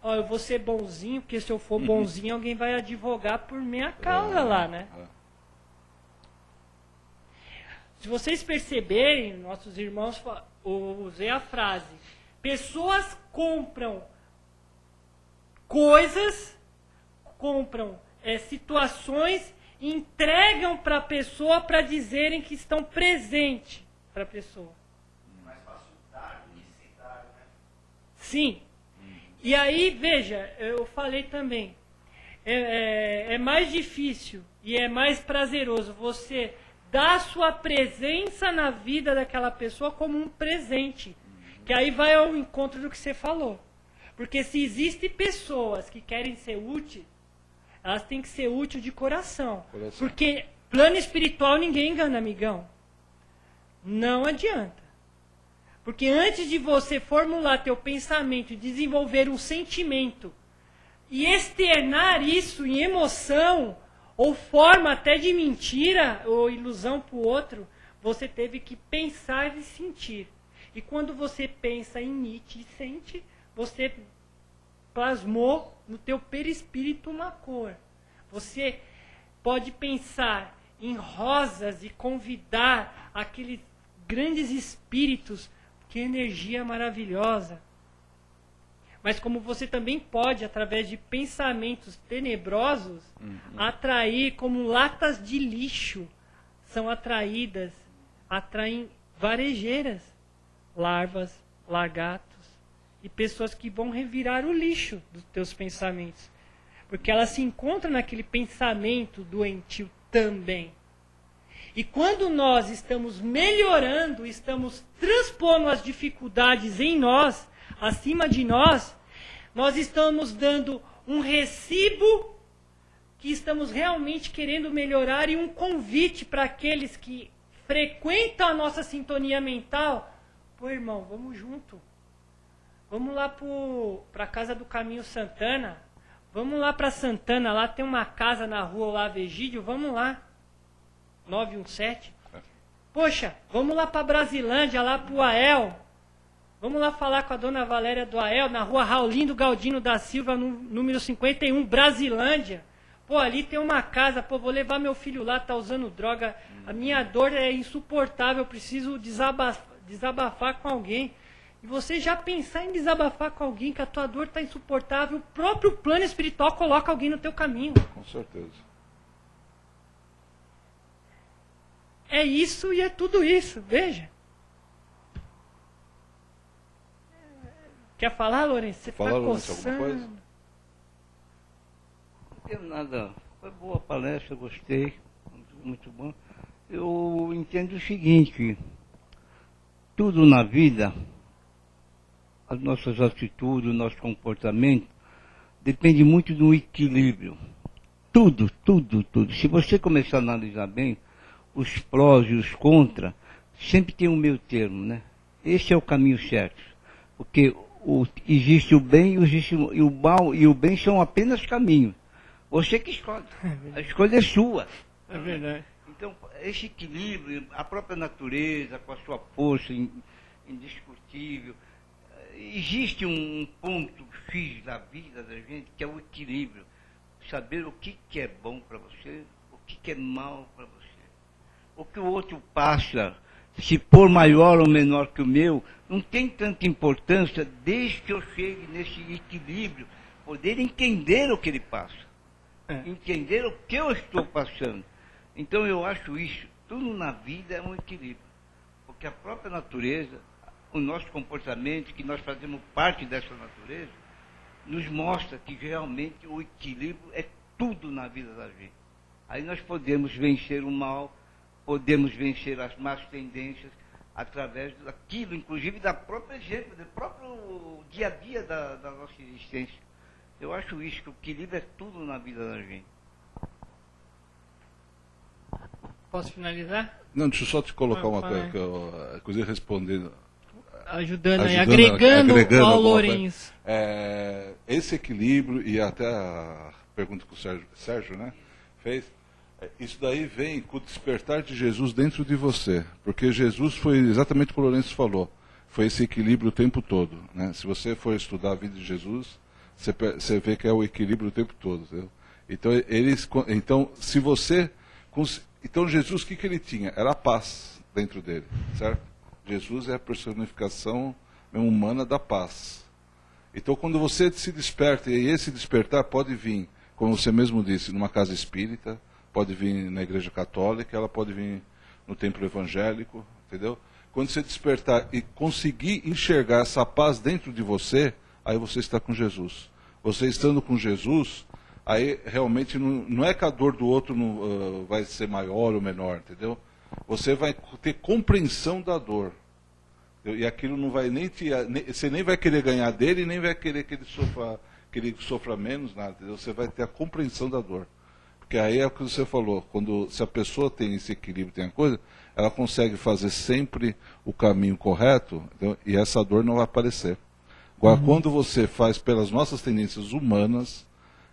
B: Ó, eu vou ser bonzinho, porque se eu for bonzinho, alguém vai advogar por minha causa lá, né? Se vocês perceberem, nossos irmãos, eu usei a frase, pessoas compram coisas, compram situações, entregam para a pessoa para dizerem que estão presentes para a pessoa.
D: Mais fácil dar do que sem dar, né?
B: Sim. E aí, veja, eu falei também, é mais difícil e é mais prazeroso você dar sua presença na vida daquela pessoa como um presente. Que aí vai ao encontro do que você falou. Porque se existem pessoas que querem ser úteis, elas têm que ser úteis de coração. Porque plano espiritual ninguém engana, amigão. Não adianta. Porque antes de você formular teu pensamento, desenvolver um sentimento e externar isso em emoção, ou forma até de mentira ou ilusão para o outro, você teve que pensar e sentir. E quando você pensa, emite e sente, você plasmou no teu perispírito uma cor. Você pode pensar em rosas e convidar aqueles grandes espíritos, que energia maravilhosa. Mas como você também pode, através de pensamentos tenebrosos, atrair como latas de lixo, são atraídas, atraem varejeiras, larvas, lagartos e pessoas que vão revirar o lixo dos teus pensamentos. Porque elas se encontram naquele pensamento doentio também. E quando nós estamos melhorando, estamos transpondo as dificuldades em nós, acima de nós, nós estamos dando um recibo que estamos realmente querendo melhorar e um convite para aqueles que frequentam a nossa sintonia mental. Pô, irmão, vamos junto. Vamos lá para a Casa do Caminho Santana. Vamos lá para Santana, lá tem uma casa na rua Olavo Egídio, vamos lá. 917. Poxa, vamos lá para Brasilândia, lá para o AEL. Vamos lá falar com a dona Valéria do AEL, na rua Raulindo Galdino da Silva, número 51, Brasilândia. Pô, ali tem uma casa, pô, vou levar meu filho lá, tá usando droga. A minha dor é insuportável, eu preciso desabafar com alguém. E você já pensar em desabafar com alguém, que a tua dor está insuportável, o próprio plano espiritual coloca alguém no teu caminho.
C: Com certeza.
B: É isso e é tudo isso, veja. Quer falar, Lourenço? Você está coçando.
C: Alguma coisa?
E: Não tenho nada. Foi boa a palestra, gostei. Muito bom. Eu entendo o seguinte: tudo na vida, as nossas atitudes, o nosso comportamento, depende muito do equilíbrio. Tudo. Se você começar a analisar bem, os prós e os contras, sempre tem um meio termo, né? Esse é o caminho certo. Porque existe o bem e o mal, e o bem são apenas caminhos. Você que escolhe. A escolha é sua.
B: É verdade.
E: Então, esse equilíbrio, a própria natureza, com a sua força indiscutível, existe um ponto X da vida da gente, que é o equilíbrio. Saber o que é bom para você, o que é mal para você. O que o outro passa, se for maior ou menor que o meu, não tem tanta importância, desde que eu chegue nesse equilíbrio, poder entender o que ele passa, entender o que eu estou passando. Então eu acho isso, tudo na vida é um equilíbrio, porque a própria natureza, o nosso comportamento, que nós fazemos parte dessa natureza, nos mostra que realmente o equilíbrio é tudo na vida da gente. Aí nós podemos vencer o mal, podemos vencer as más tendências através daquilo, inclusive da própria exemplo, do próprio dia a dia da nossa existência. Eu acho isso, que o equilíbrio é tudo na vida da gente.
B: Posso finalizar?
C: Não, deixa eu só te colocar uma coisa, que eu ia responder.
B: Ajudando aí, agregando ao Lourenço.
C: Esse equilíbrio, e até a pergunta que o Sérgio, né, fez, isso daí vem com o despertar de Jesus dentro de você. Porque Jesus foi exatamente o que o Lourenço falou. Foi esse equilíbrio o tempo todo. Né? Se você for estudar a vida de Jesus, você vê que é o equilíbrio o tempo todo. Entendeu? Então, se você... Então, Jesus, o que ele tinha? Era a paz dentro dele, certo? Jesus é a personificação humana da paz. Então, quando você se desperta, e esse despertar pode vir, como você mesmo disse, numa casa espírita, pode vir na igreja católica, ela pode vir no templo evangélico, entendeu? Quando você despertar e conseguir enxergar essa paz dentro de você, aí você está com Jesus. Você estando com Jesus, aí realmente não é que a dor do outro vai ser maior ou menor, entendeu? Você vai ter compreensão da dor. E aquilo não vai você nem vai querer ganhar dele, nem vai querer que ele sofra, que ele sofra menos nada, entendeu? Você vai ter a compreensão da dor. Porque aí é o que você falou, se a pessoa tem esse equilíbrio, tem a coisa, ela consegue fazer sempre o caminho correto, entendeu? E essa dor não vai aparecer. Agora, quando você faz pelas nossas tendências humanas,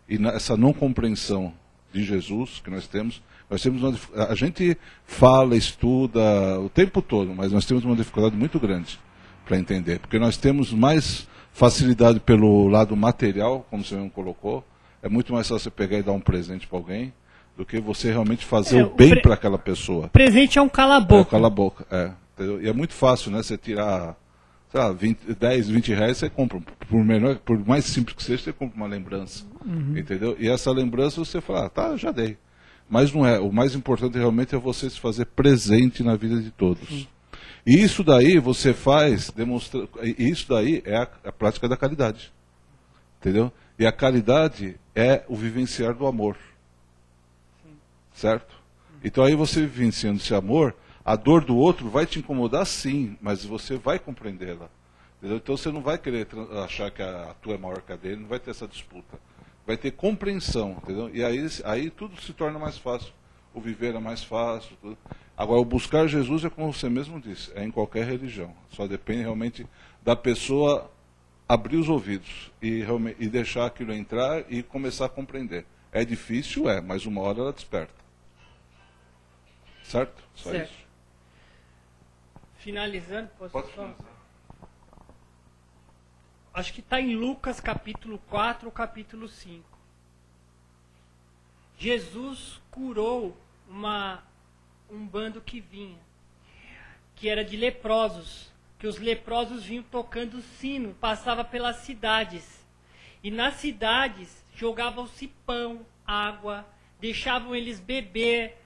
C: e essa não compreensão de Jesus que nós temos a gente fala, estuda o tempo todo, mas nós temos uma dificuldade muito grande para entender, porque nós temos mais facilidade pelo lado material, como você mesmo colocou. É muito mais fácil você pegar e dar um presente para alguém do que você realmente fazer o bem para aquela pessoa.
B: Presente é um cala-boca.
C: É, cala-boca, entendeu? E é muito fácil, né? Você tirar, sei lá, 10, 20 reais, você compra. Por mais simples que seja, você compra uma lembrança. Entendeu? E essa lembrança você fala, tá, já dei. Mas não é. O mais importante realmente é você se fazer presente na vida de todos. E isso daí você faz, isso daí é a prática da caridade. Entendeu? E a caridade é o vivenciar do amor. Certo? Então aí você vivenciando esse amor, a dor do outro vai te incomodar sim, mas você vai compreendê-la. Entendeu? Então você não vai querer achar que a tua é maior que a dele, não vai ter essa disputa. Vai ter compreensão, entendeu? E aí tudo se torna mais fácil. O viver é mais fácil. Tudo. Agora, o buscar Jesus é como você mesmo disse, é em qualquer religião. Só depende realmente da pessoa abrir os ouvidos e deixar aquilo entrar e começar a compreender. É difícil, mas uma hora ela desperta. Certo? Só
B: certo.
C: Isso.
B: Finalizando,
C: Pode
B: só...
C: finalizar.
B: Acho que está em Lucas capítulo 4 ou capítulo 5. Jesus curou um bando que vinha, que era de leprosos, que os leprosos vinham tocando sino, passava pelas cidades. E nas cidades jogavam-se pão, água, deixavam eles beber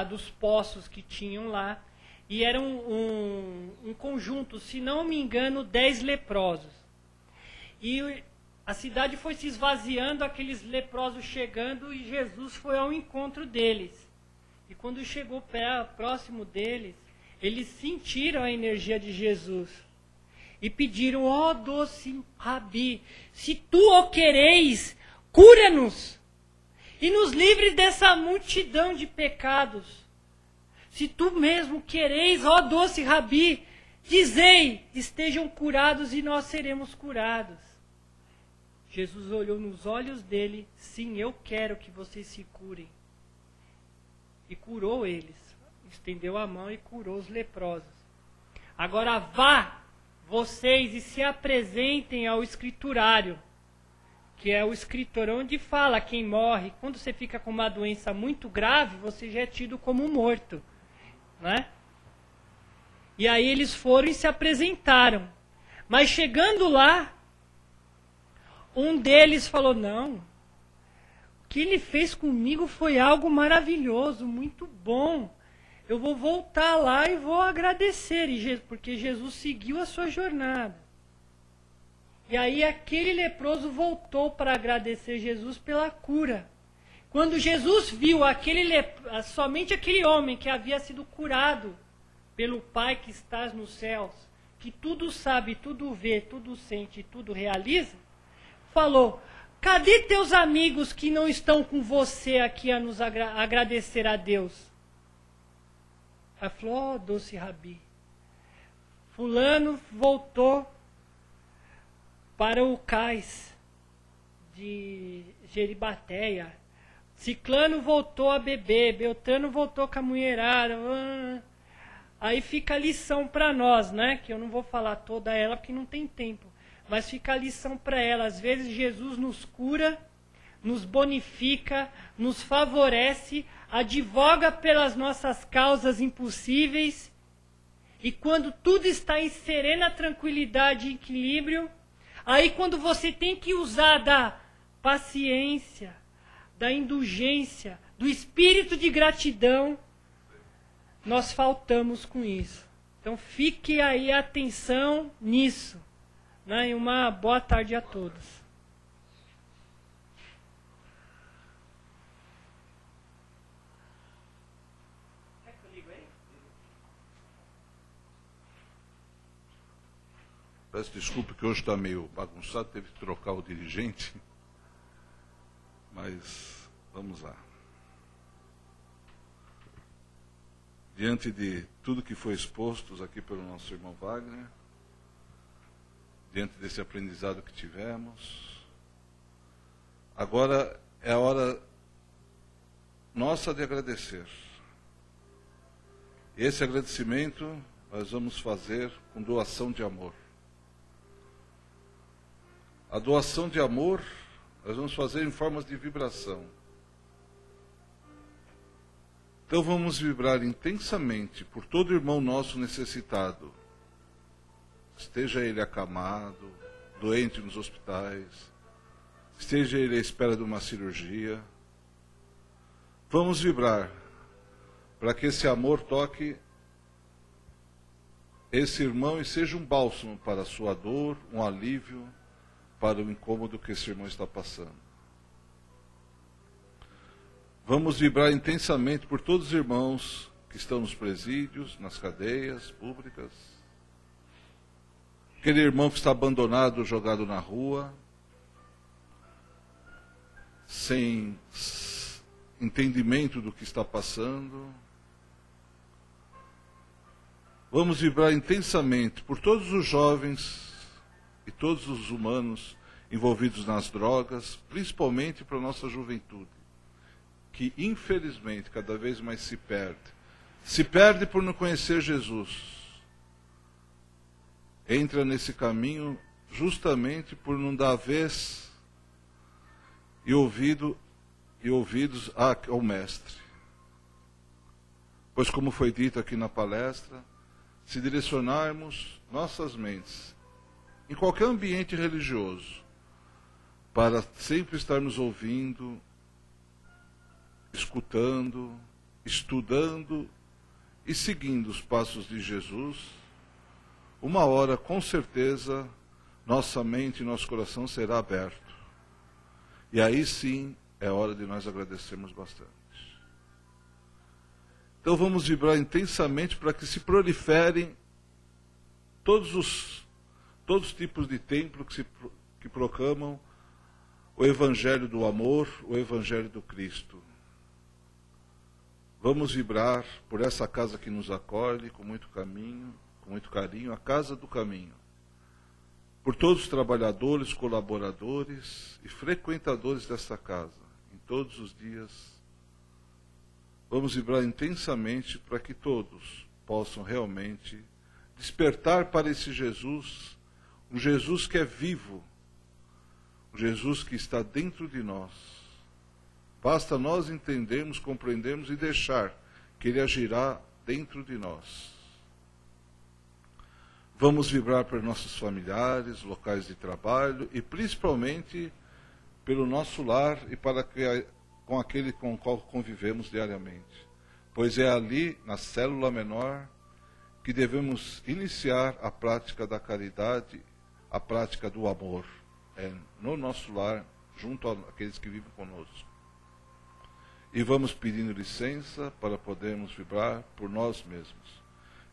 B: dos poços que tinham lá. E era um conjunto, se não me engano, 10 leprosos. E a cidade foi se esvaziando, aqueles leprosos chegando, e Jesus foi ao encontro deles. E quando chegou próximo deles, eles sentiram a energia de Jesus. E pediram, ó doce Rabi, se tu o quereis, cura-nos. E nos livre dessa multidão de pecados. Se tu mesmo quereis, ó doce Rabi, dizei, estejam curados e nós seremos curados. Jesus olhou nos olhos dele, sim, eu quero que vocês se curem. E curou eles. Estendeu a mão e curou os leprosos. Agora vá, vocês, e se apresentem ao escriturário, que é o escritor onde fala quem morre. Quando você fica com uma doença muito grave, você já é tido como morto. Né? E aí eles foram e se apresentaram. Mas chegando lá, um deles falou, não, o que ele fez comigo foi algo maravilhoso, muito bom. Eu vou voltar lá e vou agradecer, porque Jesus seguiu a sua jornada. E aí aquele leproso voltou para agradecer Jesus pela cura. Quando Jesus viu somente aquele homem que havia sido curado pelo Pai que está nos céus, que tudo sabe, tudo vê, tudo sente, tudo realiza, falou, cadê teus amigos que não estão com você aqui a nos agradecer a Deus? Aí falou, doce Rabi, fulano voltou para o cais de Jeribateia, ciclano voltou a beber, Beltrano voltou com a mulherada. Aí fica a lição para nós, né? Que eu não vou falar toda ela porque não tem tempo. Mas fica a lição para ela. Às vezes Jesus nos cura, nos bonifica, nos favorece, advoga pelas nossas causas impossíveis. E quando tudo está em serena tranquilidade e equilíbrio, aí quando você tem que usar da paciência, da indulgência, do espírito de gratidão, nós faltamos com isso. Então fique aí a atenção nisso. Né? E uma boa tarde a todos. Quer que eu ligo aí?
C: Peço desculpa que hoje está meio bagunçado, teve que trocar o dirigente. Mas vamos lá. Diante de tudo que foi exposto aqui pelo nosso irmão Wagner, diante desse aprendizado que tivemos, agora é a hora nossa de agradecer. Esse agradecimento nós vamos fazer com doação de amor. A doação de amor nós vamos fazer em formas de vibração. Então vamos vibrar intensamente por todo irmão nosso necessitado, esteja ele acamado, doente nos hospitais, esteja ele à espera de uma cirurgia. Vamos vibrar para que esse amor toque esse irmão e seja um bálsamo para a sua dor, um alívio para o incômodo que esse irmão está passando. Vamos vibrar intensamente por todos os irmãos que estão nos presídios, nas cadeias públicas. Aquele irmão que está abandonado, jogado na rua, sem entendimento do que está passando. Vamos vibrar intensamente por todos os jovens e todos os humanos envolvidos nas drogas, principalmente para a nossa juventude, que infelizmente cada vez mais se perde. Se perde por não conhecer Jesus. Entra nesse caminho justamente por não dar vez e ouvidos ao Mestre. Pois, como foi dito aqui na palestra, se direcionarmos nossas mentes em qualquer ambiente religioso, para sempre estarmos ouvindo, escutando, estudando e seguindo os passos de Jesus, uma hora, com certeza, nossa mente e nosso coração será aberto. E aí sim é hora de nós agradecermos bastante. Então vamos vibrar intensamente para que se proliferem todos os tipos de templos que proclamam o Evangelho do amor, o Evangelho do Cristo. Vamos vibrar por essa casa que nos acolhe com muito carinho, a Casa do Caminho. Por todos os trabalhadores, colaboradores e frequentadores desta casa, em todos os dias. Vamos vibrar intensamente para que todos possam realmente despertar para esse Jesus, um Jesus que é vivo, um Jesus que está dentro de nós. Basta nós entendermos, compreendermos e deixar que Ele agirá dentro de nós. Vamos vibrar por nossos familiares, locais de trabalho e principalmente pelo nosso lar e com aquele com o qual convivemos diariamente. Pois é ali, na célula menor, que devemos iniciar a prática da caridade, a prática do amor. É no nosso lar, junto àqueles que vivem conosco. E vamos pedindo licença para podermos vibrar por nós mesmos.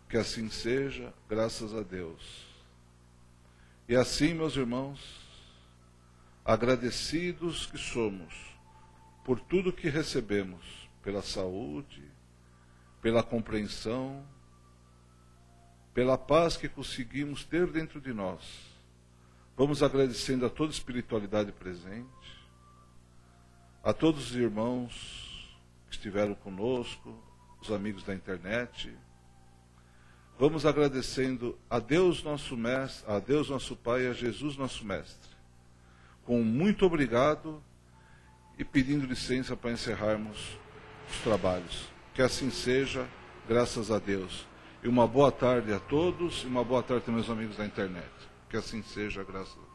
C: Que assim seja, graças a Deus. E assim, meus irmãos, agradecidos que somos por tudo que recebemos, pela saúde, pela compreensão, pela paz que conseguimos ter dentro de nós. Vamos agradecendo a toda a espiritualidade presente, a todos os irmãos que estiveram conosco, os amigos da internet. Vamos agradecendo a Deus nosso Mestre, a Deus nosso Pai e a Jesus nosso Mestre. Com muito obrigado e pedindo licença para encerrarmos os trabalhos. Que assim seja, graças a Deus. E uma boa tarde a todos e uma boa tarde também aos amigos da internet. Que assim seja, graças a Deus.